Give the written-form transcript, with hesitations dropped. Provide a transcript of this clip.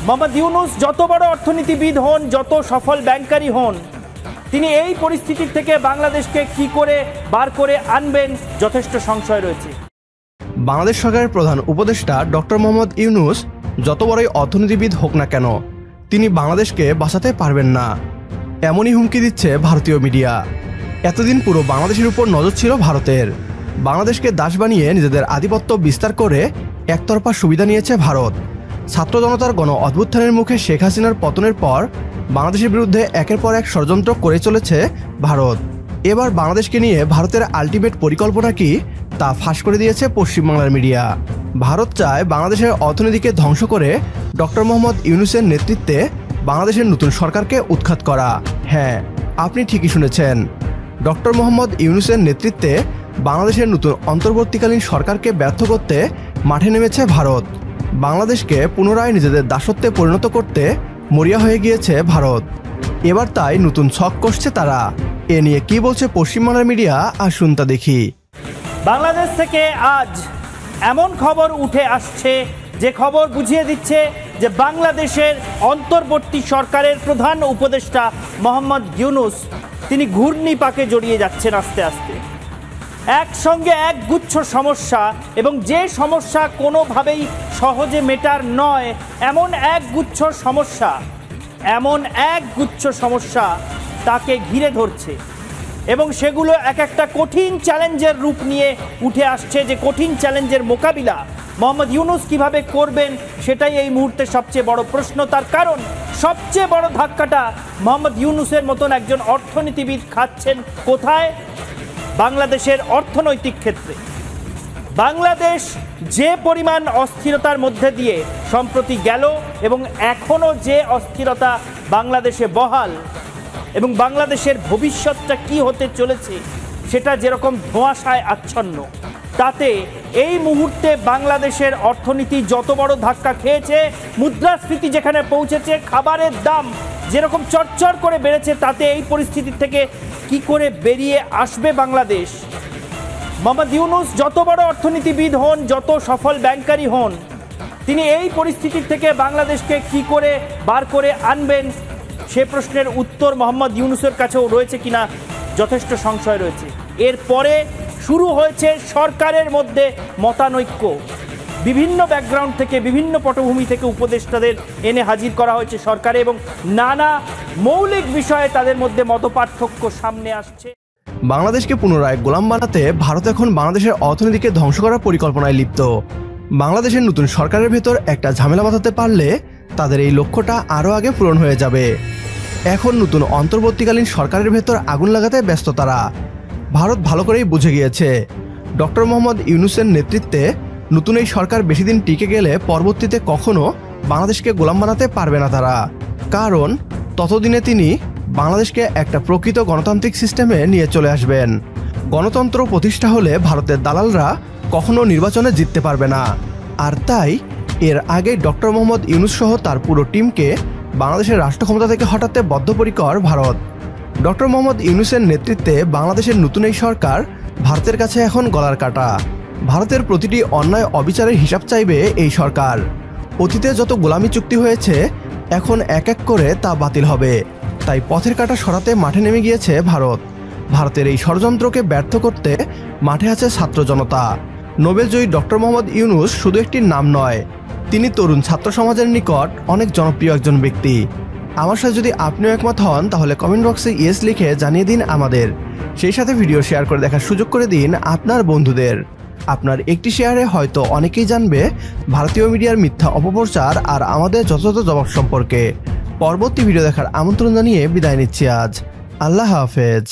মোহাম্মদ ইউনূস যত বড় অর্থনীতিবিদ হন, যত সফল ব্যাংকারই হন, তিনি এই পরিস্থিতি থেকে বাংলাদেশকে কি করে বার করে আনবেন যথেষ্ট সংশয় রয়েছে। বাংলাদেশ সরকারের প্রধান উপদেষ্টা ডক্টর মোহাম্মদ ইউনূস যত বড়ই অর্থনীতিবিদ হোক না কেন, তিনি বাংলাদেশকে বাঁচাতে পারবেন না, এমনই হুমকি দিচ্ছে ভারতীয় মিডিয়া। এতদিন পুরো বাংলাদেশের উপর নজর ছিল ভারতের। বাংলাদেশকে দাস বানিয়ে নিজেদের আধিপত্য বিস্তার করে একতরফা সুবিধা নিয়েছে ভারত। ছাত্র জনতার গণ অভ্যুত্থানের মুখে শেখ হাসিনার পতনের পর বাংলাদেশের বিরুদ্ধে একের পর এক ষড়যন্ত্র করে চলেছে ভারত। এবার বাংলাদেশকে নিয়ে ভারতের আলটিমেট পরিকল্পনা কি তা ফাঁস করে দিয়েছে পশ্চিমবাংলার মিডিয়া। ভারত চায় বাংলাদেশের অর্থনীতিকে ধ্বংস করে ডক্টর মোহাম্মদ ইউনূসের নেতৃত্বে বাংলাদেশের নতুন সরকারকে উৎখাত করা। হ্যাঁ, আপনি ঠিকই শুনেছেন, ডক্টর মোহাম্মদ ইউনূসের নেতৃত্বে বাংলাদেশের নতুন অন্তর্বর্তীকালীন সরকারকে ব্যর্থ করতে মাঠে নেমেছে ভারত। বাংলাদেশকে পুনরায় নিজেদের দাসত্বে পরিণত করতে মরিয়া হয়ে গিয়েছে ভারত। এবার তাই নতুন ছক কষছে তারা। এ নিয়ে কি বলছে পশ্চিমবাংলার মিডিয়া, আসুন তা দেখি। বাংলাদেশ থেকে আজ এমন খবর উঠে আসছে যে খবর বুঝিয়ে দিচ্ছে যে বাংলাদেশের অন্তর্বর্তী সরকারের প্রধান উপদেষ্টা মোহাম্মদ ইউনূস তিনি ঘূর্ণিপাকে জড়িয়ে যাচ্ছেন আস্তে আস্তে। একসঙ্গে এক গুচ্ছ সমস্যা, এবং যে সমস্যা কোনোভাবেই সহজে মেটার নয়, এমন এক গুচ্ছ সমস্যা তাকে ঘিরে ধরছে, এবং সেগুলো এক একটা কঠিন চ্যালেঞ্জের রূপ নিয়ে উঠে আসছে। যে কঠিন চ্যালেঞ্জের মোকাবিলা মোহাম্মদ ইউনূস কিভাবে করবেন সেটাই এই মুহূর্তে সবচেয়ে বড় প্রশ্ন। তার কারণ সবচেয়ে বড় ধাক্কাটা মোহাম্মদ ইউনূসের মতন একজন অর্থনীতিবিদ খাচ্ছেন কোথায়? বাংলাদেশের অর্থনৈতিক ক্ষেত্রে। বাংলাদেশ যে পরিমাণ অস্থিরতার মধ্যে দিয়ে সম্প্রতি গেল, এবং এখনও যে অস্থিরতা বাংলাদেশে বহাল, এবং বাংলাদেশের ভবিষ্যৎটা কি হতে চলেছে সেটা যেরকম ধোঁয়াশায় আচ্ছন্ন, তাতে এই মুহূর্তে বাংলাদেশের অর্থনীতি যত বড় ধাক্কা খেয়েছে, মুদ্রাস্ফীতি যেখানে পৌঁছেছে, খাবারের দাম যেরকম চড়চড় করে বেড়েছে, তাতে এই পরিস্থিতি থেকে কি করে বেরিয়ে আসবে বাংলাদেশ? মোহাম্মদ ইউনূস যত বড় অর্থনীতিবিদ হন, যত সফল ব্যাংকারই হন, তিনি এই পরিস্থিতি থেকে বাংলাদেশকে কি করে বার করে আনবেন সে প্রশ্নের উত্তর মোহাম্মদ ইউনূসের কাছেও রয়েছে কিনা যথেষ্ট সংশয় রয়েছে। এরপরে শুরু হয়েছে সরকারের মধ্যে মতানৈক্য। বিভিন্ন ব্যাকগ্রাউন্ড থেকে, বিভিন্ন পটভূমি থেকে উপদেষ্টাদের এনে হাজির করা হয়েছে সরকারে, এবং নানা মৌলিক বিষয়ে তাদের মধ্যে মতপার্থক্য সামনে আসছে। বাংলাদেশকে পুনরায় গোলাম বানাতে ভারত এখন বাংলাদেশের অর্থনীতিকে ধ্বংস করার পরিকল্পনায় লিপ্ত। বাংলাদেশের নতুন সরকারের ভেতর একটা ঝামেলা বাঁধাতে পারলে তাদের এই লক্ষ্যটা আরও আগে পূরণ হয়ে যাবে। এখন নতুন অন্তর্বর্তীকালীন সরকারের ভেতর আগুন লাগাতে ব্যস্ত তারা। ভারত ভালো করেই বুঝে গিয়েছে ডক্টর মোহাম্মদ ইউনূসের নেতৃত্বে নতুন এই সরকার বেশি দিন টিকে গেলে পরবর্তীতে কখনো বাংলাদেশকে গোলাম বানাতে পারবে না তারা। কারণ ততদিনে তিনি বাংলাদেশকে একটা প্রকৃত গণতান্ত্রিক সিস্টেমে নিয়ে চলে আসবেন। গণতন্ত্র প্রতিষ্ঠা হলে ভারতের দালালরা কখনো নির্বাচনে জিততে পারবে না। আর তাই এর আগে ডক্টর মোহাম্মদ ইউনূস সহ তার পুরো টিমকে বাংলাদেশের রাষ্ট্র ক্ষমতা থেকে হটাতে বদ্ধপরিকর ভারত। ডক্টর মোহাম্মদ ইউনূসের নেতৃত্বে বাংলাদেশের নতুন এই সরকার ভারতের কাছে এখন গলার কাটা। ভারতের প্রতিটি অন্যায় অবিচারের হিসাব চাইবে এই সরকার। অতীতে যত গোলামি চুক্তি হয়েছে এখন এক এক করে তা বাতিল হবে। তাই পথের কাটা সরাতে মাঠে নেমে গিয়েছে ভারত। ভারতের এই ষড়যন্ত্রকে ব্যর্থ করতে মাঠে আছে ছাত্র জনতা। নোবেলজয়ী ডক্টর মোহাম্মদ ইউনূস শুধু একটি নাম নয়, তিনি তরুণ ছাত্র সমাজের নিকট অনেক জনপ্রিয় একজন ব্যক্তি। আমার সাথে যদি আপনিও একমত হন তাহলে কমেন্ট বক্সে ইয়েস লিখে জানিয়ে দিন আমাদের। সেই সাথে ভিডিও শেয়ার করে দেখার সুযোগ করে দিন আপনার বন্ধুদের। আপনার একটি শেয়ারে হয়তো অনেকেই জানবে ভারতীয় মিডিয়ার মিথ্যা অপপ্রচার আর আমাদের যথাযথ জবাব সম্পর্কে। পরবর্তী ভিডিও দেখার আমন্ত্রণ জানিয়ে বিদায় নিচ্ছি আজ। আল্লাহ হাফেজ।